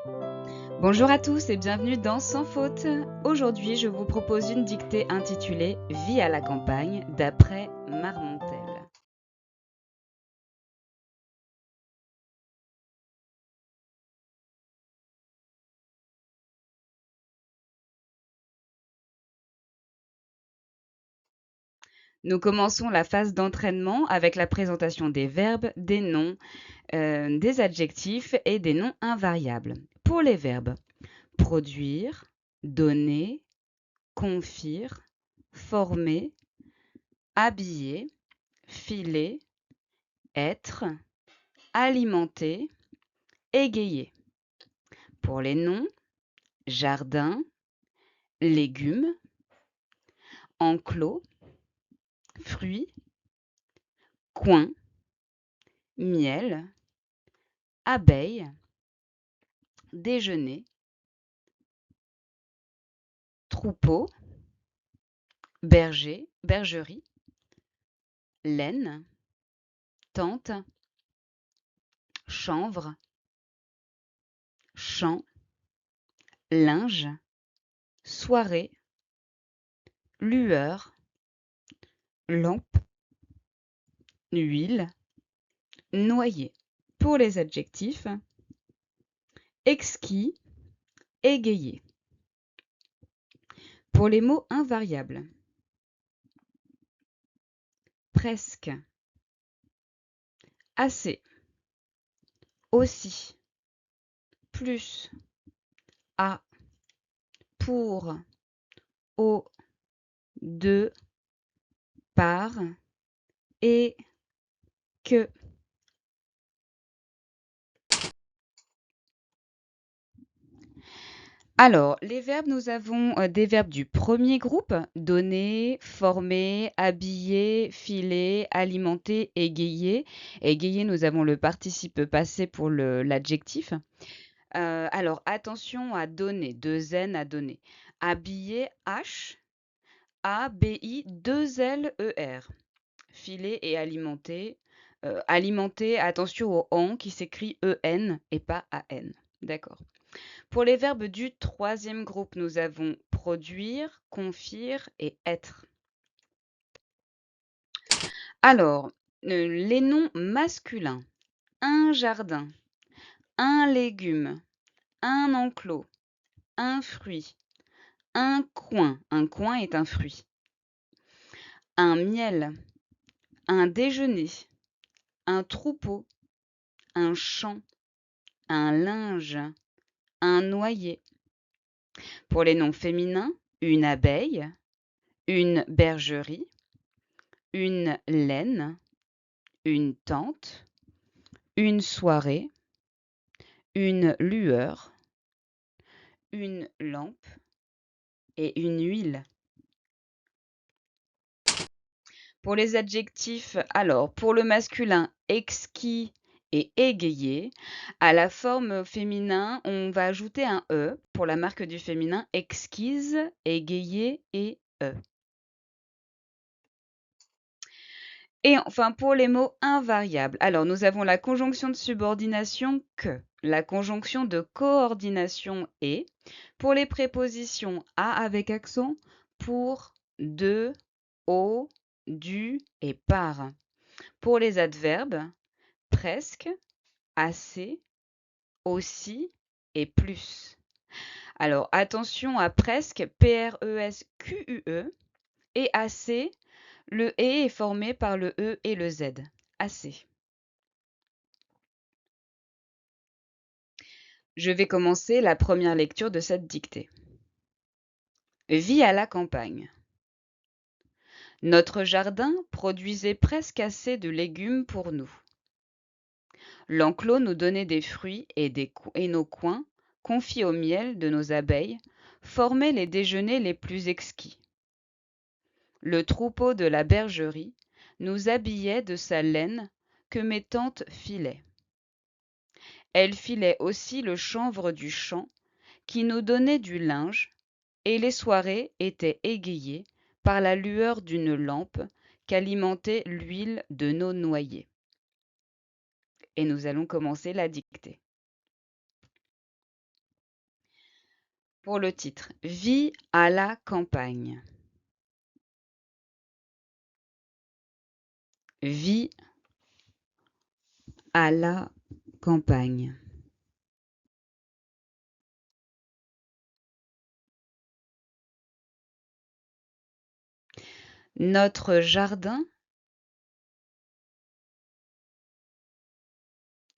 Bonjour à tous et bienvenue dans Sans faute. Aujourd'hui, je vous propose une dictée intitulée Vie à la campagne d'après Marmontel. Nous commençons la phase d'entraînement avec la présentation des verbes, des noms, des adjectifs et des noms invariables. Pour les verbes, produire, donner, confire, former, habiller, filer, être, alimenter, égayer. Pour les noms, jardin, légumes, enclos, fruits, coin, miel, abeille, déjeuner, troupeau, berger, bergerie, laine, tente, chanvre, champ, linge, soirée, lueur, lampe, huile, noyer. Pour les adjectifs, exquis, égayé. Pour les mots invariables, presque, assez, aussi, plus, à, pour, au, de, par et que. Alors, les verbes, nous avons des verbes du premier groupe, donner, former, habiller, filer, alimenter, égayer. Égayer, nous avons le participe passé pour l'adjectif. Alors, attention à donner, deux N à donner. Habiller, H, A-B-I, deux L-E-R. Filer et alimenter. Alimenter, attention au on qui s'écrit E-N et pas A-N. D'accord. Pour les verbes du troisième groupe, nous avons produire, confire et être. Alors, les noms masculins. Un jardin, un légume, un enclos, un fruit, un coin. Un coin est un fruit. Un miel, un déjeuner, un troupeau, un champ, un linge, un noyer. Pour les noms féminins, une abeille, une bergerie, une laine, une tente, une soirée, une lueur, une lampe et une huile. Pour les adjectifs, alors pour le masculin, exquis et égayé. À la forme féminin, on va ajouter un E pour la marque du féminin, exquise, égayé et E. Et enfin, pour les mots invariables, alors nous avons la conjonction de subordination que, la conjonction de coordination et, pour les prépositions à avec accent, pour, de, au, du et par. Pour les adverbes, presque, assez, aussi et plus. Alors attention à presque, P-R-E-S-Q-U-E, et assez, le E est formé par le E et le Z. Assez. Je vais commencer la première lecture de cette dictée. Vie à la campagne. Notre jardin produisait presque assez de légumes pour nous. L'enclos nous donnait des fruits et nos coins, confiés au miel de nos abeilles, formaient les déjeuners les plus exquis. Le troupeau de la bergerie nous habillait de sa laine que mes tantes filaient. Elles filaient aussi le chanvre du champ qui nous donnait du linge, et les soirées étaient égayées par la lueur d'une lampe qu'alimentait l'huile de nos noyers. Et nous allons commencer la dictée. Pour le titre, Vie à la campagne. Vie à la campagne. Notre jardin,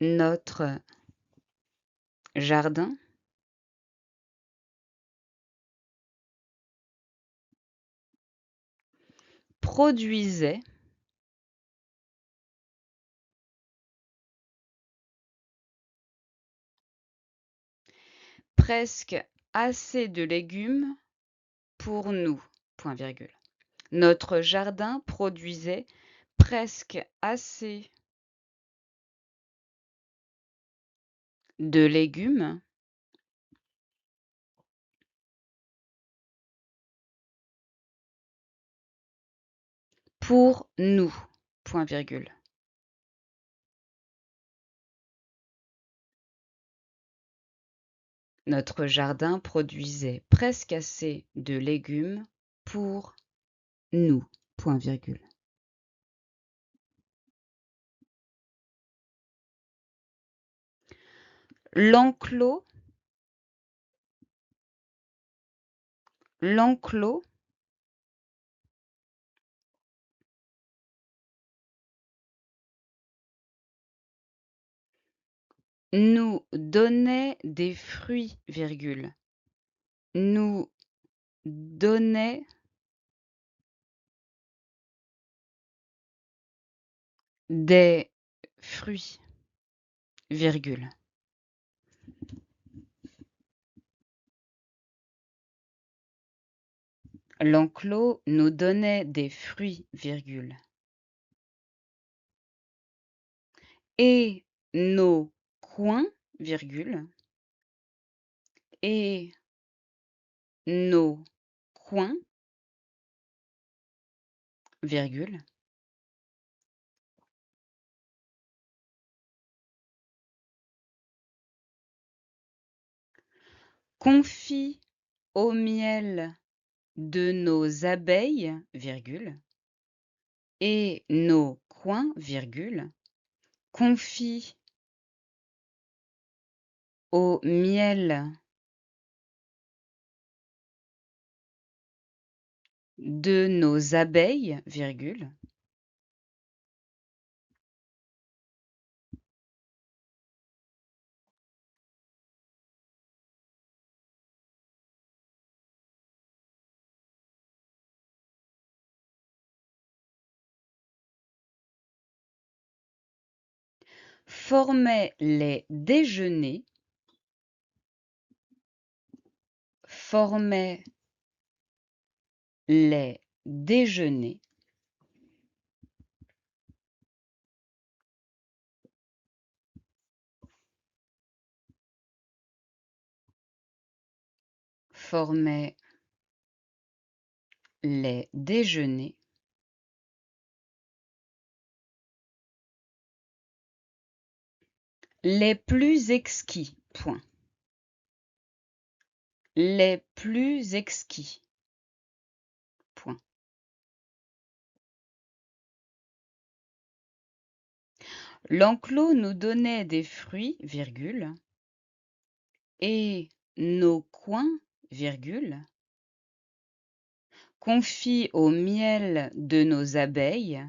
notre jardin produisait presque assez de légumes pour nous. Point virgule. Notre jardin produisait presque assez de légumes pour nous. Point virgule. Notre jardin produisait presque assez de légumes pour nous. Point virgule. L'enclos nous donnait des fruits, virgule, nous donnait des fruits, virgule. L'enclos nous donnait des fruits, virgule. Et nos coins, virgule, et nos coins, virgule, confie au miel de nos abeilles, virgule, et nos coins, virgule, confie au miel de nos abeilles, virgule, formait les déjeuners, formait les déjeuners, formait les déjeuners, les plus exquis, point. Les plus exquis, point. L'enclos nous donnait des fruits, virgule, et nos coins, virgule, confit au miel de nos abeilles,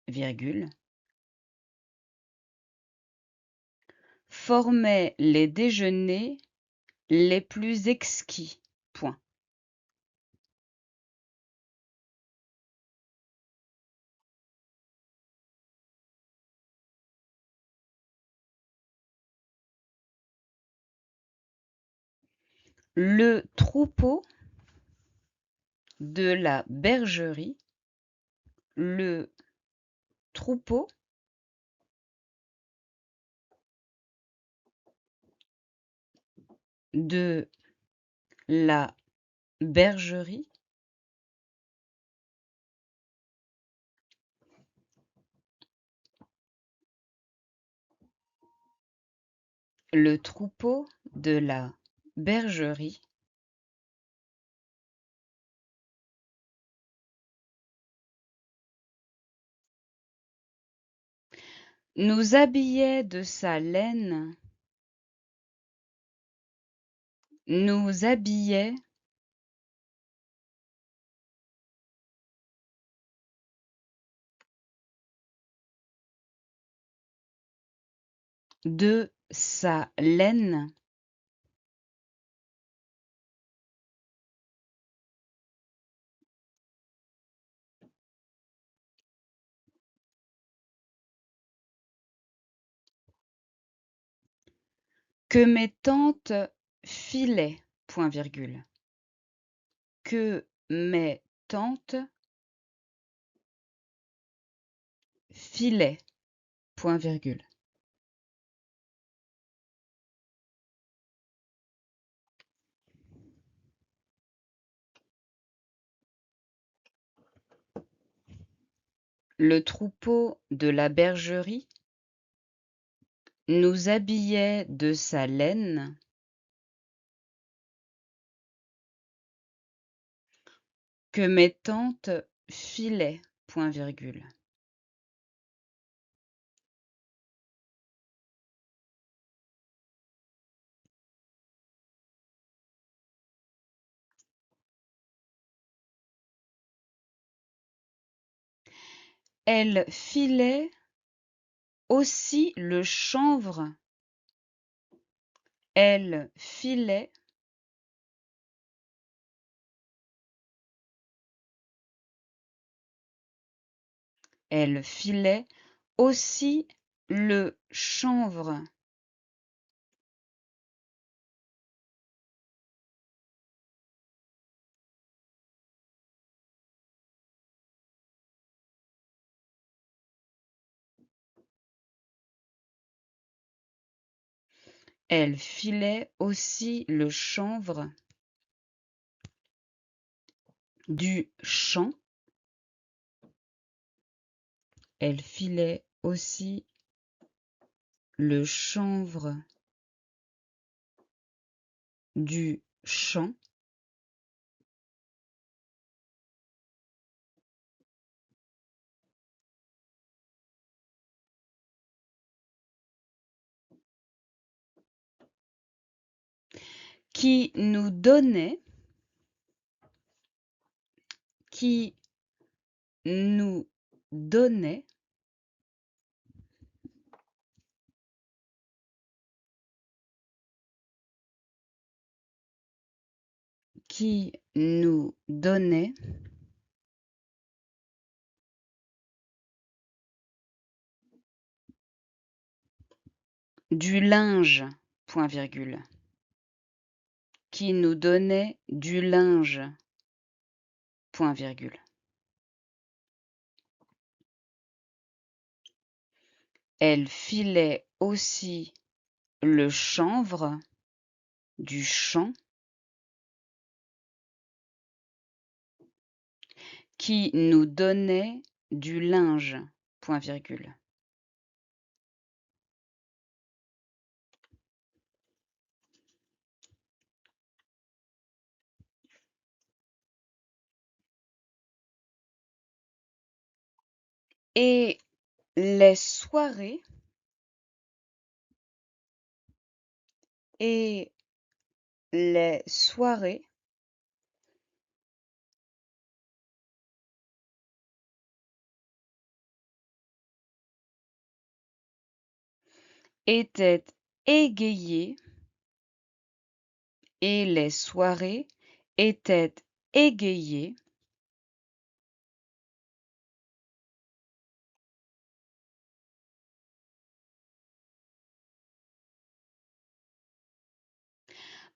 virgule, formait les déjeuners les plus exquis, point. Le troupeau de la bergerie, le troupeau de la bergerie, le troupeau de la bergerie nous habillait de sa laine, nous habillait de sa laine, que mes tantes filaient, point virgule, que mes tantes filaient, point virgule. Le troupeau de la bergerie nous habillait de sa laine, que mes tantes filaient, point virgule. Elle filait aussi le chanvre, elle filait aussi le chanvre. Elle filait aussi le chanvre du champ. Elle filait aussi le chanvre du champ. Qui nous donnait, qui nous donnait qui nous donnait du linge, point virgule, qui nous donnait du linge, point virgule. Elle filait aussi le chanvre du champ, qui nous donnait du linge, point virgule. Et les soirées, et les soirées étaient égayées, et les soirées étaient égayées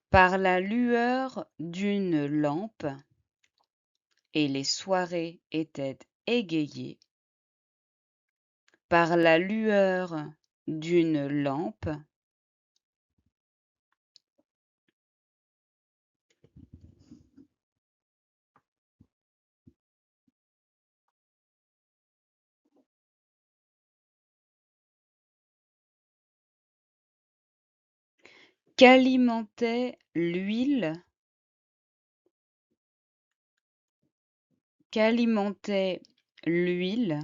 par la lueur d'une lampe, et les soirées étaient égayées par la lueur d'une lampe, qu'alimentait l'huile, qu'alimentait l'huile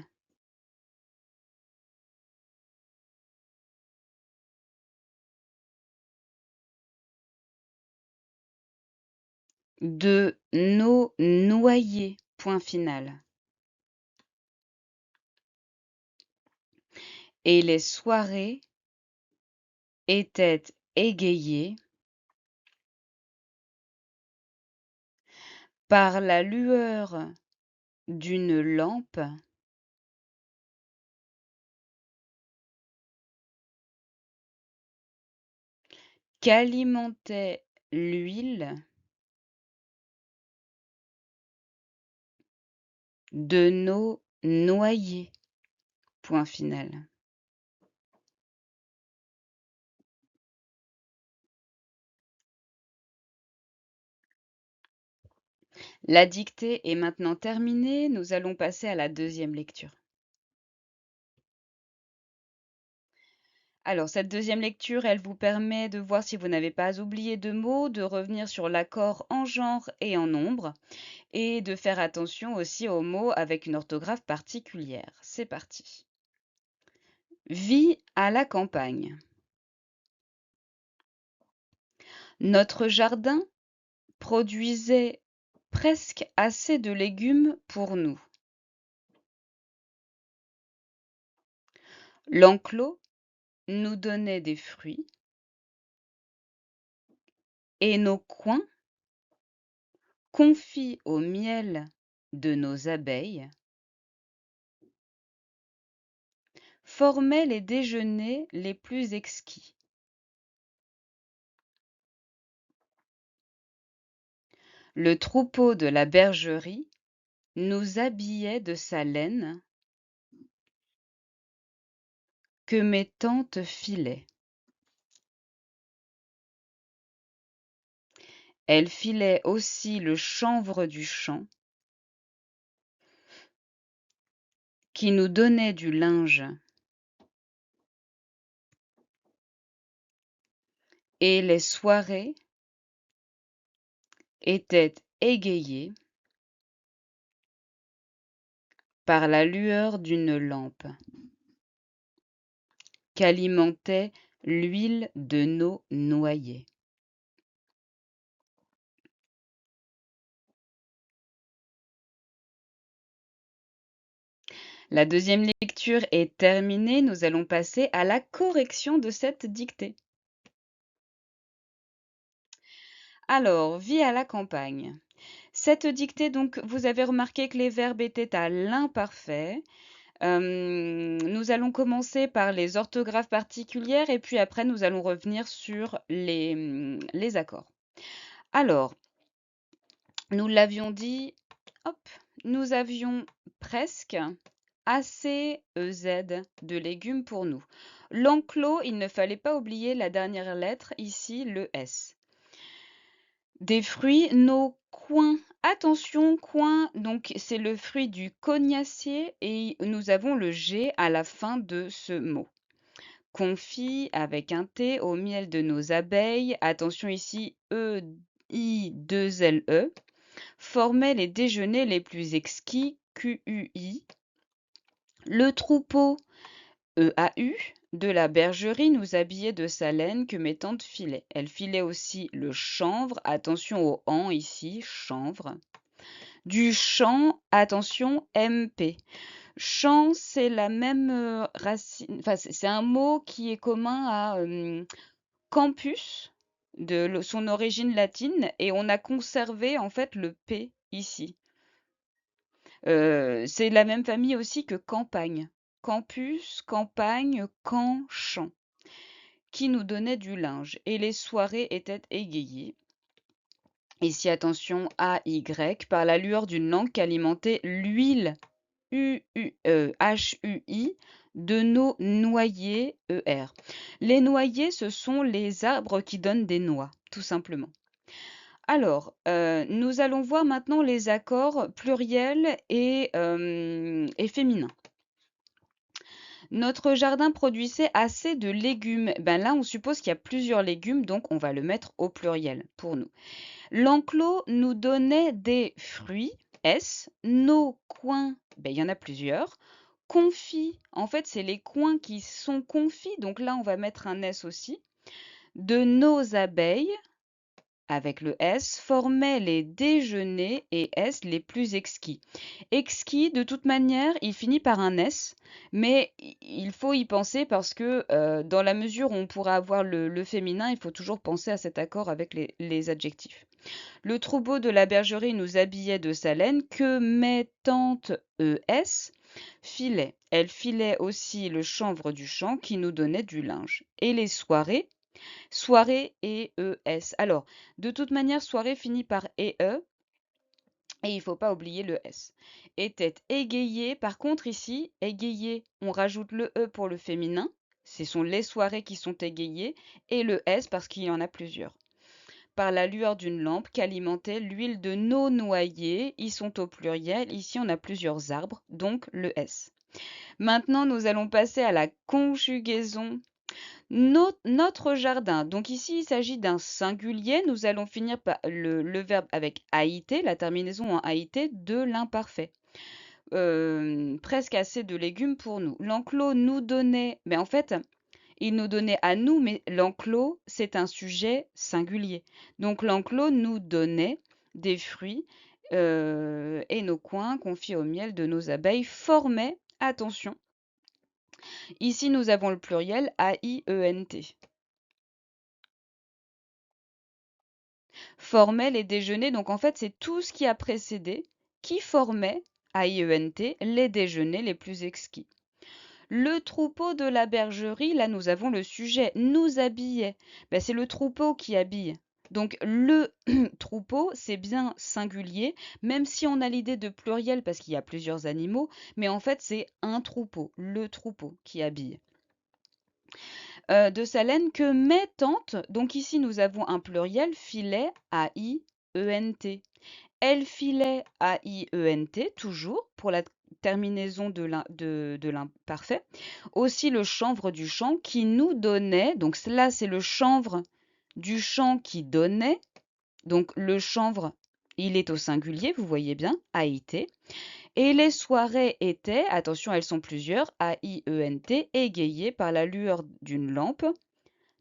de nos noyers, point final. Et les soirées étaient égayées par la lueur d'une lampe qu'alimentait l'huile de nos noyers, point final. La dictée est maintenant terminée, nous allons passer à la deuxième lecture. Alors, cette deuxième lecture, elle vous permet de voir si vous n'avez pas oublié de mots, de revenir sur l'accord en genre et en nombre, et de faire attention aussi aux mots avec une orthographe particulière. C'est parti. Vie à la campagne. Notre jardin produisait presque assez de légumes pour nous. L'enclos nous donnait des fruits et nos coins, confits au miel de nos abeilles, formaient les déjeuners les plus exquis. Le troupeau de la bergerie nous habillait de sa laine que mes tantes filaient. Elles filaient aussi le chanvre du champ qui nous donnait du linge. Et les soirées étaient égayées par la lueur d'une lampe qu'alimentait l'huile de nos noyers. La deuxième lecture est terminée, nous allons passer à la correction de cette dictée. Alors, vie à la campagne. Cette dictée, donc, vous avez remarqué que les verbes étaient à l'imparfait. Nous allons commencer par les orthographes particulières et puis après nous allons revenir sur les accords. Alors, nous l'avions dit, hop, nous avions presque assez EZ de légumes pour nous. L'enclos, il ne fallait pas oublier la dernière lettre, ici le S. Des fruits, nos coings. Attention, coing, donc c'est le fruit du cognacier et nous avons le G à la fin de ce mot. Confit avec un T au miel de nos abeilles. Attention ici, E-I-2-L-E. Formaient les déjeuners les plus exquis, Q-U-I. Le troupeau, E-A-U, de la bergerie nous habillait de sa laine que mes tantes filaient. Elles filaient aussi le chanvre, attention au an ici, chanvre. Du champ, attention, MP. Champ, c'est la même racine, enfin c'est un mot qui est commun à campus, de son origine latine, et on a conservé en fait le P ici. C'est la même famille aussi que campagne. Campus, campagne, camp, champ, qui nous donnait du linge. Et les soirées étaient égayées. Ici, attention, A-Y, par la lueur d'une lampe qu'alimentait l'huile, H-U-I, de nos noyers, E-R. Les noyers, ce sont les arbres qui donnent des noix, tout simplement. Alors, nous allons voir maintenant les accords pluriels et féminins. Notre jardin produisait assez de légumes. Ben là, on suppose qu'il y a plusieurs légumes, donc on va le mettre au pluriel pour nous. L'enclos nous donnait des fruits, S. Nos coins, ben, il y en a plusieurs. Confits, en fait, c'est les coins qui sont confits, donc là, on va mettre un S aussi. De nos abeilles, avec le S, formaient les déjeuners et S les plus exquis. Exquis, de toute manière, il finit par un S, mais il faut y penser parce que dans la mesure où on pourra avoir le féminin, il faut toujours penser à cet accord avec les adjectifs. Le troupeau de la bergerie nous habillait de sa laine, que mes tantes ES filaient. Elles filaient aussi le chanvre du champ qui nous donnait du linge. Et les soirées, soirée et ES. Alors, de toute manière, soirée finit par EE, et il ne faut pas oublier le S. Était égayé. Par contre, ici, égayé, on rajoute le E pour le féminin. Ce sont les soirées qui sont égayées. Et le S parce qu'il y en a plusieurs. Par la lueur d'une lampe qu'alimentait l'huile de nos noyers. Ils sont au pluriel. Ici, on a plusieurs arbres, donc le S. Maintenant, nous allons passer à la conjugaison. Notre jardin. Donc ici, il s'agit d'un singulier. Nous allons finir par le verbe avec AIT, la terminaison en AIT de l'imparfait. Presque assez de légumes pour nous. L'enclos nous donnait, mais en fait, il nous donnait à nous, mais l'enclos, c'est un sujet singulier. Donc l'enclos nous donnait des fruits et nos coings confiés au miel de nos abeilles formaient, attention, ici nous avons le pluriel AIENT. Formait les déjeuners, donc en fait c'est tout ce qui a précédé qui formait, AIENT, les déjeuners les plus exquis. Le troupeau de la bergerie, là nous avons le sujet, nous habillait. Ben, c'est le troupeau qui habille. Donc le troupeau, c'est bien singulier, même si on a l'idée de pluriel parce qu'il y a plusieurs animaux, mais en fait c'est un troupeau, le troupeau qui habille. De sa laine que mes tantes, donc ici nous avons un pluriel, filet, A-I-E-N-T. Elle filait, A-I-E-N-T, toujours, pour la terminaison de l'imparfait. Aussi le chanvre du champ qui nous donnait, donc là c'est le chanvre du champ qui donnait, donc le chanvre, il est au singulier, vous voyez bien, A-I-T. Et les soirées étaient, attention, elles sont plusieurs, A-I-E-N-T, égayées par la lueur d'une lampe.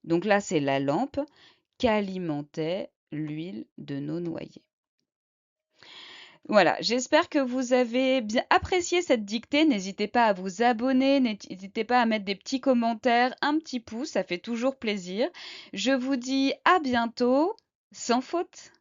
Donc là, c'est la lampe qu'alimentait l'huile de nos noyers. Voilà, j'espère que vous avez bien apprécié cette dictée. N'hésitez pas à vous abonner, n'hésitez pas à mettre des petits commentaires, un petit pouce, ça fait toujours plaisir. Je vous dis à bientôt, sans faute.